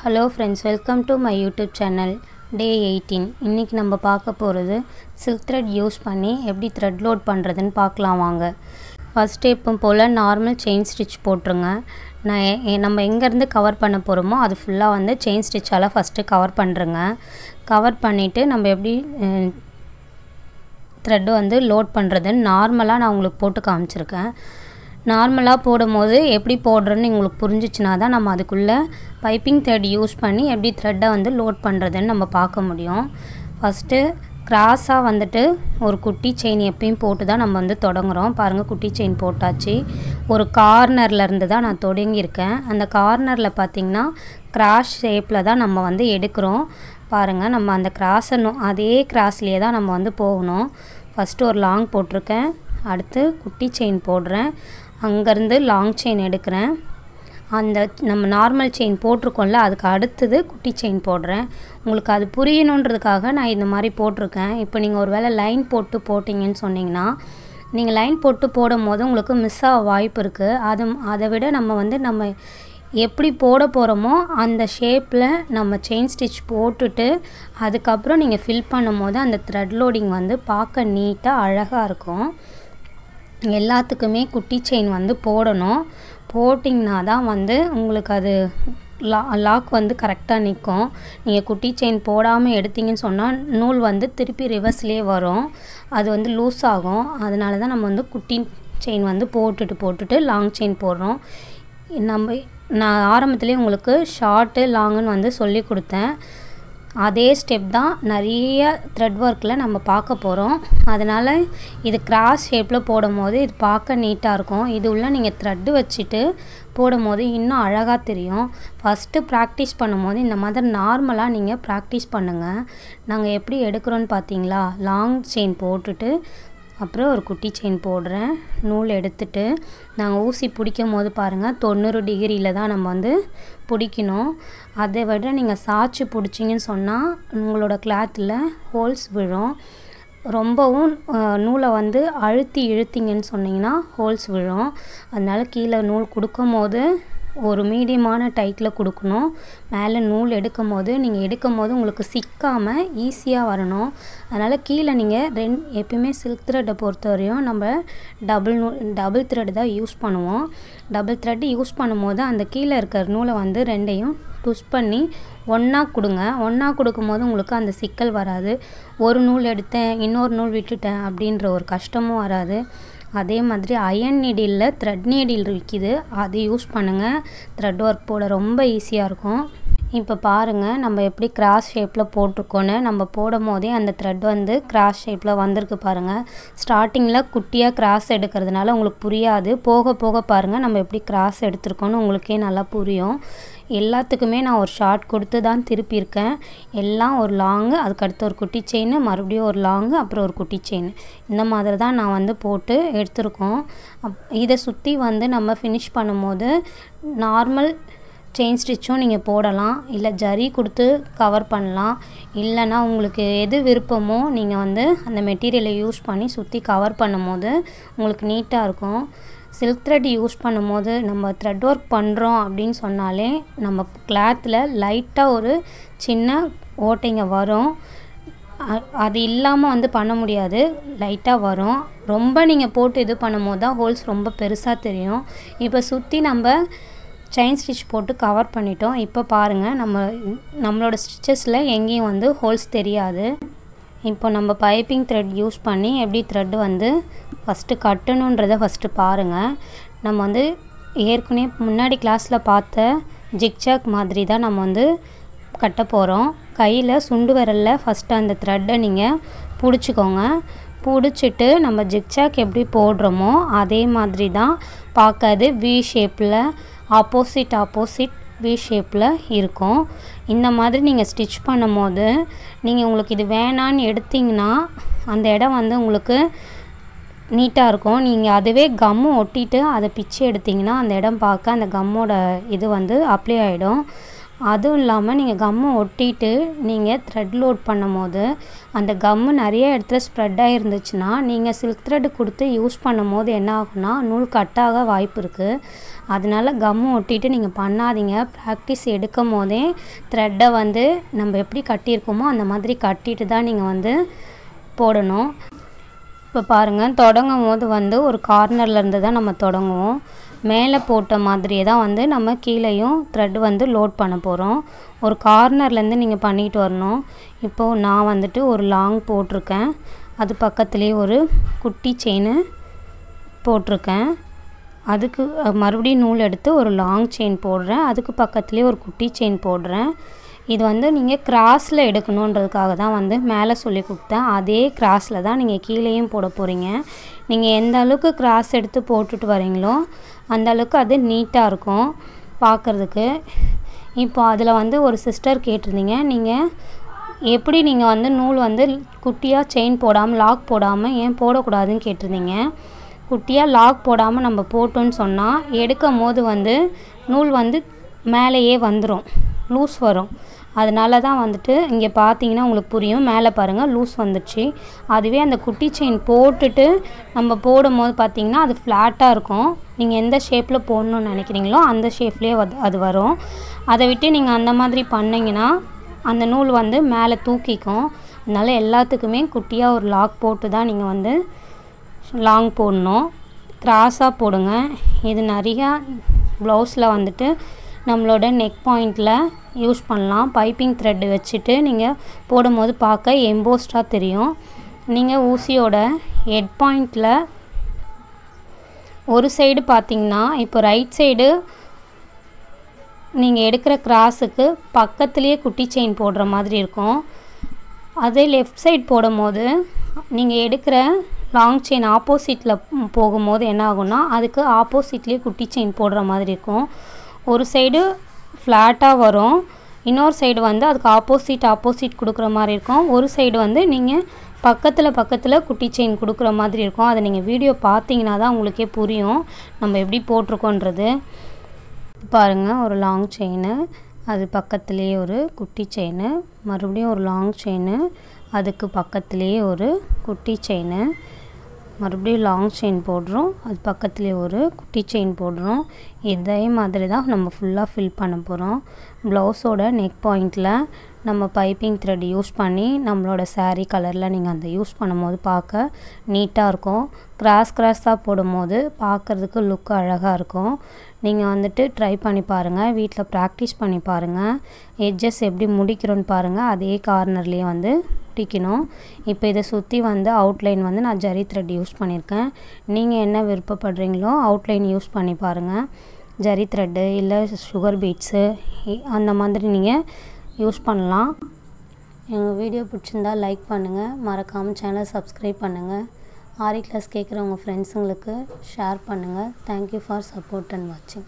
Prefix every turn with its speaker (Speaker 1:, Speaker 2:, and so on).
Speaker 1: Hello friends, welcome to my YouTube channel Day 18. இன்னைக்கு நம்ம பார்க்க போகிறது silk thread யூஸ் பண்ணி எப்படி thread load பண்ணுறதுன்னு பார்க்கலாம் வாங்க. ஃபர்ஸ்ட் எப்பவும் போல் நார்மல் செயின் ஸ்டிச் போட்டுருங்க. நம்ம எங்கேருந்து கவர் பண்ண போகிறோமோ அது ஃபுல்லாக வந்து செயின் ஸ்டிச்சால் ஃபஸ்ட்டு கவர் பண்ணுறங்க. கவர் பண்ணிவிட்டு நம்ம எப்படி த்ரெட் வந்து லோட் பண்ணுறதுன்னு நார்மலாக நான் உங்களுக்கு போட்டு காமிச்சிருக்கேன். நார்மலாக போடும்போது எப்படி போடுறதுன்னு உங்களுக்கு புரிஞ்சிச்சுனா தான் நம்ம அதுக்குள்ளே பைப்பிங் த்ரெட் யூஸ் பண்ணி எப்படி த்ரெட்டை வந்து லோட் பண்ணுறதுன்னு நம்ம பார்க்க முடியும். ஃபஸ்ட்டு கிராஸாக வந்துட்டு ஒரு குட்டி செயின் எப்பயும் போட்டு தான் நம்ம வந்து தொடங்குகிறோம். பாருங்கள், குட்டி செயின் போட்டாச்சு. ஒரு கார்னர்லேருந்து தான் நான் தொடங்கியிருக்கேன். அந்த கார்னரில் பார்த்திங்கன்னா கிராஸ் ஷேப்பில் தான் நம்ம வந்து எடுக்கிறோம். பாருங்கள், நம்ம அந்த கிராஸை அதே கிராஸ்லேயே தான் நம்ம வந்து போகணும். ஃபஸ்ட்டு ஒரு லாங் போட்டிருக்கேன், அடுத்து குட்டி செயின் போடுறேன், அங்கேருந்து லாங் செயின் எடுக்கிறேன், அந்த நம்ம நார்மல் செயின் போட்டிருக்கோம்ல அதுக்கு அடுத்தது குட்டி செயின் போடுறேன். உங்களுக்கு அது புரியணுன்றதுக்காக நான் இந்த மாதிரி போட்டிருக்கேன். இப்போ நீங்கள் ஒரு வேளை லைன் போட்டு போட்டிங்கன்னு சொன்னிங்கன்னா நீங்கள் லைன் போட்டு போடும் போது உங்களுக்கு மிஸ் ஆக வாய்ப்பு இருக்குது. அதை விட நம்ம எப்படி போட போகிறோமோ அந்த ஷேப்பில் நம்ம செயின் ஸ்டிச் போட்டுட்டு அதுக்கப்புறம் நீங்கள் ஃபில் பண்ணும் போது அந்த த்ரெட் லோடிங் வந்து பார்க்க நீட்டாக அழகாக இருக்கும். எல்லாத்துக்குமே குட்டி செயின் வந்து போடணும். போட்டிங்கன்னா தான் வந்து உங்களுக்கு அது லாக் வந்து கரெக்டாக நிற்கும். நீங்கள் குட்டி செயின் போடாமல் எடுத்திங்கன்னு சொன்னால் நூல் வந்து திருப்பி ரிவர்ஸ்லேயே வரும், அது வந்து லூஸ் ஆகும். அதனால தான் நம்ம வந்து குட்டி செயின் வந்து போட்டுட்டு லாங் செயின் போடுறோம். நான் ஆரம்பத்துலேயே உங்களுக்கு ஷார்ட்டு லாங்குன்னு வந்து சொல்லி கொடுத்தேன். அதே ஸ்டெப் தான் நிறைய த்ரெட் ஒர்க்கில் நம்ம பார்க்க போகிறோம். அதனால் இது கிராஸ் ஷேப்பில் போடும் போது இது பார்க்க நீட்டாக இருக்கும். இது உள்ள நீங்கள் த்ரெட்டு வச்சுட்டு போடும் போது இன்னும் அழகாக தெரியும். ஃபஸ்ட்டு ப்ராக்டிஸ் பண்ணும்போது இந்த மாதிரி நார்மலாக நீங்கள் ப்ராக்டிஸ் பண்ணுங்கள். நாங்கள் எப்படி எடுக்கிறோன்னு பார்த்தீங்களா, லாங் செயின் போட்டுட்டு அப்புறம் ஒரு குட்டி செயின் போடுறேன், நூல் எடுத்துட்டு நாங்கள் ஊசி பிடிக்கும் போது பாருங்கள் 90 டிகிரியில் தான் நம்ம வந்து பிடிக்கணும். அதை விட நீங்கள் சாய்ச்சி பிடிச்சிங்கன்னு சொன்னால் உங்களோட கிளாத்தில் ஹோல்ஸ் விழும். ரொம்பவும் நூலை வந்து அழுத்தி இழுத்திங்கன்னு சொன்னிங்கன்னா ஹோல்ஸ் விழும். அதனால் கீழே நூல் கொடுக்கும் போது ஒரு மீடியமான டைட்டில் கொடுக்கணும். மேலே நூல் எடுக்கும் போது உங்களுக்கு சிக்காமல் ஈஸியாக வரணும். அதனால் கீழே நீங்கள் எப்பயுமே சில்க் த்ரெட்டை பொறுத்த வரையும் நம்ம டபுள் த்ரெட் தான் யூஸ் பண்ணுவோம். டபுள் த்ரெட் யூஸ் பண்ணும்போது அந்த கீழே இருக்கிற நூலை வந்து ரெண்டையும் ட்விஸ்ட் பண்ணி ஒன்றா கொடுங்க. ஒன்றா கொடுக்கும்போது உங்களுக்கு அந்த சிக்கல் வராது. ஒரு நூல் எடுத்தேன் இன்னொரு நூல் விட்டுட்டேன் அப்படின்ற ஒரு கஷ்டமும் வராது. அதே மாதிரி அயன் நீடிலில் த்ரெட் நீடில் விற்கிது, அது யூஸ் பண்ணுங்கள். த்ரெட் ஒர்க் போட ரொம்ப ஈஸியாக இருக்கும். இப்போ பாருங்கள் நம்ம எப்படி கிராஸ் ஷேப்பில் போட்டிருக்கோன்னு. நம்ம போடும் போதே அந்த த்ரெட் வந்து கிராஸ் ஷேப்பில் வந்திருக்கு பாருங்கள். ஸ்டார்டிங்கில் குட்டியாக கிராஸ் எடுக்கிறதுனால உங்களுக்கு புரியாது. போக போக பாருங்கள் நம்ம எப்படி கிராஸ் எடுத்திருக்கோன்னு உங்களுக்கே நல்லா புரியும். எல்லாத்துக்குமே நான் ஒரு ஷார்ட் கொடுத்து தான் திருப்பியிருக்கேன். எல்லாம் ஒரு லாங்கு, அதுக்கடுத்து ஒரு குட்டி செயின், மறுபடியும் ஒரு லாங்கு, அப்புறம் ஒரு குட்டி செயின், இந்த மாதிரி தான் நான் வந்து போட்டு எடுத்திருக்கோம். இதை சுற்றி வந்து நம்ம ஃபினிஷ் பண்ணும்போது நார்மல் செயின் ஸ்டிச்சும் நீங்கள் போடலாம், இல்லை ஜரி கொடுத்து கவர் பண்ணலாம். இல்லைனா உங்களுக்கு எது விருப்பமோ நீங்கள் வந்து அந்த மெட்டீரியலை யூஸ் பண்ணி சுற்றி கவர் பண்ணும்போது உங்களுக்கு நீட்டாக இருக்கும். சில்க் த்ரெட் யூஸ் பண்ணும்போது நம்ம த்ரெட் ஒர்க் பண்ணுறோம் அப்படின்னு சொன்னாலே நம்ம கிளாத்தில் லைட்டாக ஒரு சின்ன ஓட்டைங்க வரும். அது இல்லாமல் வந்து பண்ண முடியாது, லைட்டாக வரும். ரொம்ப நீங்கள் போட்டு இது பண்ணும்போது தான் ஹோல்ஸ் ரொம்ப பெருசாக தெரியும். இப்போ சுற்றி நம்ம செயின் ஸ்டிச் போட்டு கவர் பண்ணிட்டோம். இப்போ பாருங்கள் நம்மளோட ஸ்டிச்சஸில் எங்கேயும் வந்து ஹோல்ஸ் தெரியாது. இப்போ நம்ம பைப்பிங் த்ரெட் யூஸ் பண்ணி எப்படி த்ரெட் வந்து ஃபஸ்ட்டு கட்டணுன்றதை ஃபஸ்ட்டு பாருங்கள். நம்ம வந்து ஏற்கனவே முன்னாடி கிளாஸில் பார்த்த ஜிக்ஜாக் மாதிரி தான் நம்ம வந்து கட்ட போகிறோம். கையில் சுண்டு விரலில் ஃபஸ்ட்டு அந்த த்ரெட்டை நீங்கள் பிடிச்சிக்கோங்க. பிடிச்சிட்டு நம்ம ஜிக்ஜாக் எப்படி போடுறோமோ அதே மாதிரி தான் பார்க்காது வி ஷேப்பில் ஆப்போசிட் வி ஷேப்பில் இருக்கும். இந்த மாதிரி நீங்கள் ஸ்டிச் பண்ணும் போது உங்களுக்கு இது வேணான்னு எடுத்திங்கன்னா அந்த இடம் வந்து உங்களுக்கு நீட்டாக இருக்கும். நீங்கள் அதுவே கம்மு ஒட்டிட்டு அதை பிச்சு எடுத்திங்கன்னா அந்த இடம் பார்க்க அந்த கம்மோட இது வந்து அப்ளை ஆகிடும். அதுவும் இல்லாமல் நீங்கள் கம்மு ஒட்டிட்டு நீங்கள் த்ரெட் லோட் பண்ணும் போது அந்த கம்மு நிறைய இடத்துல ஸ்ப்ரெட் ஆகிருந்துச்சுன்னா நீங்கள் சில்க் த்ரெட் கொடுத்து யூஸ் பண்ணும் போது என்ன ஆகும்னா நூல் கட்டாக வாய்ப்பு இருக்குது. அதனால கம்மு ஒட்டிட்டு நீங்கள் பண்ணாதீங்க. ப்ராக்டிஸ் எடுக்கும் போதே த்ரெட்டை வந்து நம்ம எப்படி கட்டியிருக்கோமோ அந்த மாதிரி கட்டிட்டு தான் நீங்கள் வந்து போடணும். இப்போ பாருங்கள், தொடங்கும் போது வந்து ஒரு கார்னர்லேருந்து தான் நம்ம தொடங்குவோம். மேலே போட்ட மாதிரியே தான் வந்து நம்ம கீழேயும் த்ரெட் வந்து லோட் பண்ண போகிறோம். ஒரு கார்னர்லேருந்து நீங்கள் பண்ணிட்டு வரணும். இப்போது நான் வந்துட்டு ஒரு லாங் போட்டிருக்கேன், அது பக்கத்துலேயே ஒரு குட்டி செயின் போட்டிருக்கேன். அதுக்கு மறுபடியும் நூல் எடுத்து ஒரு லாங் செயின் போடுறேன், அதுக்கு பக்கத்துலேயே ஒரு குட்டி செயின் போடுறேன். இது வந்து நீங்கள் கிராஸில் எடுக்கணுன்றதுக்காக தான் வந்து மேலே சொல்லி கொடுத்தேன். அதே கிராஸில் தான் நீங்கள் கீழேயும் போட போகிறீங்க. நீங்கள் எந்த அளவுக்கு கிராஸ் எடுத்து போட்டுட்டு வரீங்களோ அந்த அளவுக்கு அது நீட்டாக இருக்கும் பார்க்குறதுக்கு. இப்போ அதில் வந்து ஒரு சிஸ்டர் கேட்டிருந்தீங்க, நீங்கள் எப்படி நீங்கள் வந்து நூல் வந்து குட்டியாக செயின் போடாமல் லாக் போடாமல் ஏன் போடக்கூடாதுன்னு கேட்டிருந்தீங்க. குட்டியாக லாக் போடாமல் நம்ம போட்டோன்னு சொன்னால் எடுக்கும் போது வந்து நூல் வந்து மேலேயே வந்துடும், லூஸ் வரும். அதனால தான் வந்துட்டு இங்கே பார்த்தீங்கன்னா உங்களுக்கு புரியும், மேலே பாருங்கள் லூஸ் வந்துடுச்சு. அதுவே அந்த குட்டி செயின் போட்டுட்டு நம்ம போடும் போது பார்த்திங்கன்னா அது ஃப்ளாட்டாக இருக்கும். நீங்கள் எந்த ஷேப்பில் போடணுன்னு நினைக்கிறீங்களோ அந்த ஷேப்லேயே அது வரும். அதை விட்டு நீங்கள் அந்த மாதிரி பண்ணிங்கன்னா அந்த நூல் வந்து மேலே தூக்கிக்கும். அதனால் எல்லாத்துக்குமே குட்டியாக ஒரு லாக் போட்டு தான் நீங்கள் வந்து லாங் போடணும். கிராஸாக போடுங்க. இது நிறையா ப்ளவுஸில் வந்துட்டு நம்மளோட நெக் பாயிண்டில் யூஸ் பண்ணலாம். பைப்பிங் த்ரெட்டு வச்சுட்டு நீங்கள் போடும்போது பார்க்க எம்போஸ்டாக தெரியும். நீங்கள் ஊசியோட ஹெட் பாயிண்டில் ஒரு சைடு பார்த்திங்கன்னா இப்போ ரைட் சைடு நீங்கள் எடுக்கிற கிராஸுக்கு பக்கத்துலேயே குட்டி செயின் போடுற மாதிரி இருக்கும். அதே லெஃப்ட் சைடு போடும்போது நீங்கள் எடுக்கிற லாங் செயின் ஆப்போசிட்டில் போகும்போது என்ன ஆகும்னா அதுக்கு ஆப்போசிட்லேயே குட்டி செயின் போடுற மாதிரி இருக்கும். ஒரு சைடு ஃப்ளாட்டாக வரும், இன்னொரு சைடு வந்து அதுக்கு ஆப்போசிட் கொடுக்குற மாதிரி இருக்கும். ஒரு சைடு வந்து நீங்கள் பக்கத்தில் குட்டி செயின் கொடுக்குற மாதிரி இருக்கும். அதை நீங்கள் வீடியோ பார்த்தீங்கன்னா தான் உங்களுக்கே புரியும் நம்ம எப்படி போட்டிருக்கோன்றது. பாருங்கள், ஒரு லாங் செயின், அது பக்கத்துலேயே ஒரு குட்டி செயின், மறுபடியும் ஒரு லாங் செயின், அதுக்கு பக்கத்துலேயே ஒரு குட்டி செயின், மறுபடியும் லாங் செயின் போடுறோம், அது பக்கத்துலேயே ஒரு குட்டி செயின் போடுறோம். இதே மாதிரி தான் நம்ம ஃபுல்லாக ஃபில் பண்ண போகிறோம். ப்ளவுஸோட நெக் பாயிண்டில் நம்ம பைப்பிங் த்ரெட் யூஸ் பண்ணி நம்மளோட சாரீ கலரில் நீங்கள் அந்த யூஸ் பண்ணும்போது பார்க்க நீட்டாக இருக்கும். கிராஸாக போடும்போது பார்க்குறதுக்கு லுக்கு அழகாக இருக்கும். நீங்கள் வந்துட்டு ட்ரை பண்ணி பாருங்கள், வீட்டில் ப்ராக்டிஸ் பண்ணி பாருங்கள். எட்ஜஸ் எப்படி முடிக்கிறோன்னு பாருங்கள், அதே கார்னர்லேயே வந்து முடிக்கணும். இப்போ இதை சுற்றி வந்து அவுட்லைன் வந்து நான் ஜரி த்ரெட் யூஸ் பண்ணியிருக்கேன். நீங்கள் என்ன விருப்பப்படுறீங்களோ அவுட்லைன் யூஸ் பண்ணி பாருங்கள். ஜரி த்ரெட்டு இல்லை சுகர் பீட்ஸு அந்த மாதிரி நீங்கள் யூஸ் பண்ணலாம். எங்கள் வீடியோ பிடிச்சிருந்தா லைக் பண்ணுங்கள், மறக்காமல் சேனல் சப்ஸ்கிரைப் பண்ணுங்கள். ஆரி கிளாஸ் கேட்குற உங்கள் ஃப்ரெண்ட்ஸுங்களுக்கு ஷேர் பண்ணுங்கள். தேங்க்யூ ஃபார் சப்போர்ட் அண்ட் வாட்சிங்.